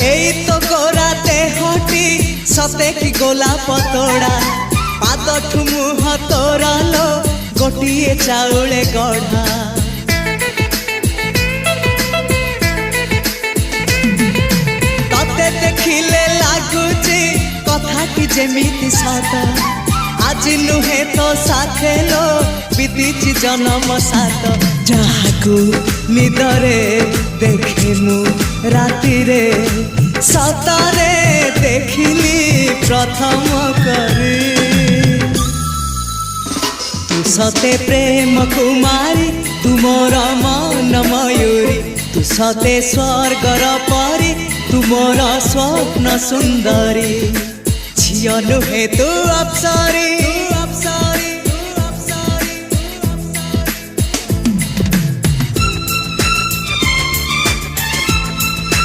एई तो गोरा देहटी सते कि गोलाप तोड़ा पाद मुह तोरा लो गोटिए चाउले गढ़ा तते देखिले लागुची कथाटी जेमिति सत आज नुहे तो साथे लो बीतीची जन्म सात जहाकू निदरे देखे मु राति रे सतरे देखिली प्रथम करी तू सते प्रेम कुमारी तू मोर मन मयूरी तू सते स्वर्गर परी तू मोर स्वप्न सुंदरी झियो नुहे तू अप्सरी।